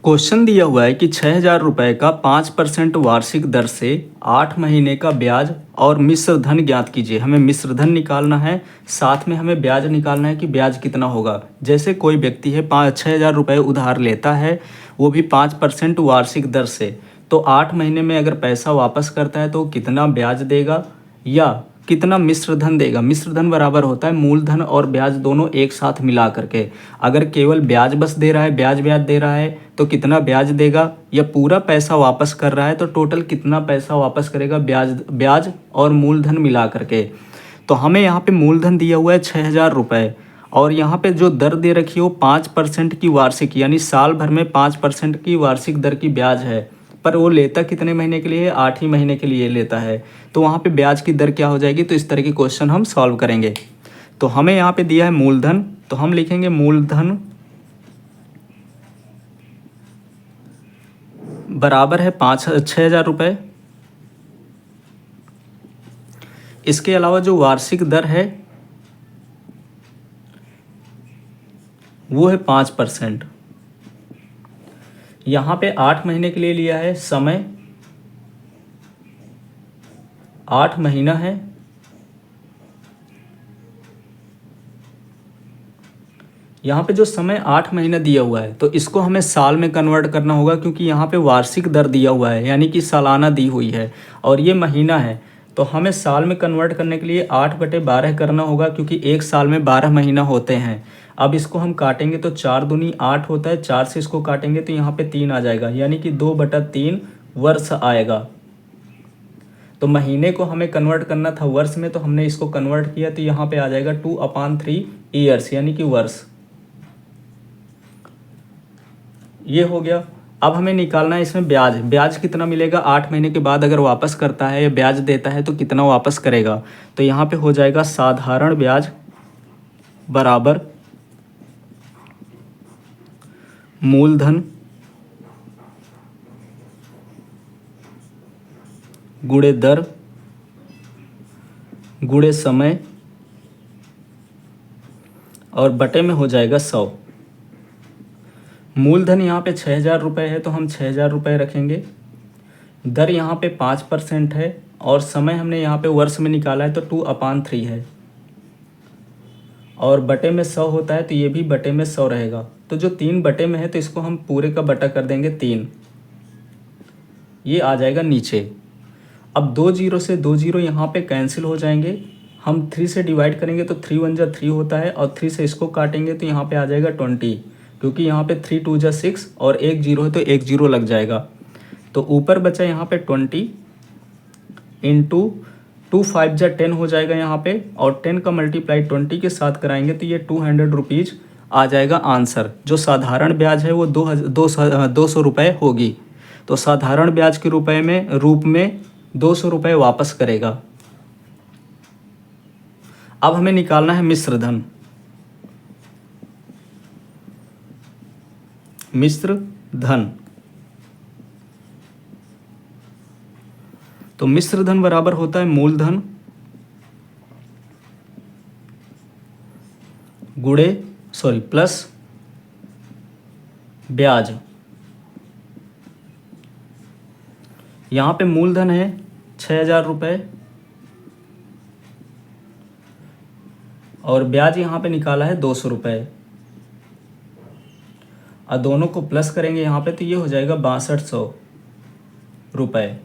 Question दिया हुआ है कि 6,000 रुपये का 5% वार्षिक दर से 8 महीने का ब्याज और मिश्र धन ज्ञात कीजिए। हमें मिश्र धन निकालना है, साथ में हमें ब्याज निकालना है कि ब्याज कितना होगा। जैसे कोई व्यक्ति है 6,000 रुपये उधार लेता है, वो भी 5% वार्षिक दर से, तो 8 महीने में अगर पैसा वापस करता है तो कितना ब्याज देगा या कितना मिश्र धन देगा। मिश्र धन बराबर होता है मूलधन और ब्याज दोनों एक साथ मिला करके। अगर केवल ब्याज बस दे रहा है, ब्याज दे रहा है तो कितना ब्याज देगा, या पूरा पैसा वापस कर रहा है तो टोटल कितना पैसा वापस करेगा ब्याज और मूलधन मिला करके। तो हमें यहाँ पे मूलधन दिया हुआ है 6,000 रुपये और यहाँ पे जो दर दे रखी है वो 5% की वार्षिक, यानी साल भर में 5% की वार्षिक दर की ब्याज है। पर वो लेता कितने महीने के लिए है? 8 ही महीने के लिए लेता है। तो वहाँ पे ब्याज की दर क्या हो जाएगी? तो इस तरह के क्वेश्चन हम सॉल्व करेंगे। तो हमें यहाँ पे दिया है मूलधन, तो हम लिखेंगे मूलधन बराबर है 6,000 रुपये। इसके अलावा जो वार्षिक दर है वो है 5%। यहाँ पे 8 महीने के लिए लिया है, समय 8 महीना है। यहाँ पे जो समय 8 महीना दिया हुआ है तो इसको हमें साल में कन्वर्ट करना होगा, क्योंकि यहाँ पे वार्षिक दर दिया हुआ है यानी कि सालाना दी हुई है और ये महीना है। तो हमें साल में कन्वर्ट करने के लिए 8/12 करना होगा, क्योंकि एक साल में 12 महीना होते हैं। अब इसको हम काटेंगे तो 4 दूनी 8 होता है, 4 से इसको काटेंगे तो यहाँ पे 3 आ जाएगा, यानी कि 2/3 वर्ष आएगा। तो महीने को हमें कन्वर्ट करना था वर्ष में, तो हमने इसको कन्वर्ट किया तो यहाँ पे आ जाएगा 2/3 ईयर्स, यानी कि वर्ष। ये हो गया। अब हमें निकालना है इसमें ब्याज। ब्याज कितना मिलेगा? 8 महीने के बाद अगर वापस करता है या ब्याज देता है तो कितना वापस करेगा। तो यहाँ पे हो जाएगा साधारण ब्याज बराबर मूलधन गुणे दर गुणे समय और बटे में हो जाएगा 100। मूलधन यहाँ पे 6,000 रुपये है तो हम 6,000 रुपये रखेंगे। दर यहाँ पे 5% है और समय हमने यहाँ पे वर्ष में निकाला है तो 2/3 है और बटे में 100 होता है तो ये भी बटे में 100 रहेगा। तो जो 3 बटे में है तो इसको हम पूरे का बटा कर देंगे 3, ये आ जाएगा नीचे। अब 2 जीरो से 2 जीरो यहाँ पे कैंसिल हो जाएंगे। हम 3 से डिवाइड करेंगे तो 3 1 जा 3 होता है और 3 से इसको काटेंगे तो यहाँ पे आ जाएगा 20, क्योंकि यहाँ पे 3 2 जा 6 और 1 जीरो है तो 1 जीरो लग जाएगा। तो ऊपर बचा यहाँ पे 20 इंटू 2 5 जा 10 हो जाएगा यहाँ पे, और 10 का मल्टीप्लाई 20 के साथ कराएंगे तो ये 200 रुपीज़ आ जाएगा आंसर। जो साधारण ब्याज है वो 200 रुपये होगी। तो साधारण ब्याज के रूप में 200 रुपये वापस करेगा। अब हमें निकालना है मिश्र धन। मिश्र धन, तो मिश्र धन बराबर होता है मूलधन प्लस ब्याज। यहाँ पे मूलधन है 6,000 रुपये और ब्याज यहाँ पे निकाला है 200 रुपये, और दोनों को प्लस करेंगे यहाँ पे तो ये हो जाएगा 6200 रुपये।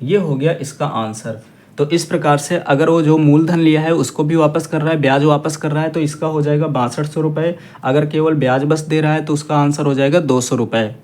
ये हो गया इसका आंसर। तो इस प्रकार से अगर वो जो मूलधन लिया है उसको भी वापस कर रहा है, ब्याज वापस कर रहा है, तो इसका हो जाएगा 6200 रुपये। अगर केवल ब्याज बस दे रहा है तो उसका आंसर हो जाएगा 200 रुपये।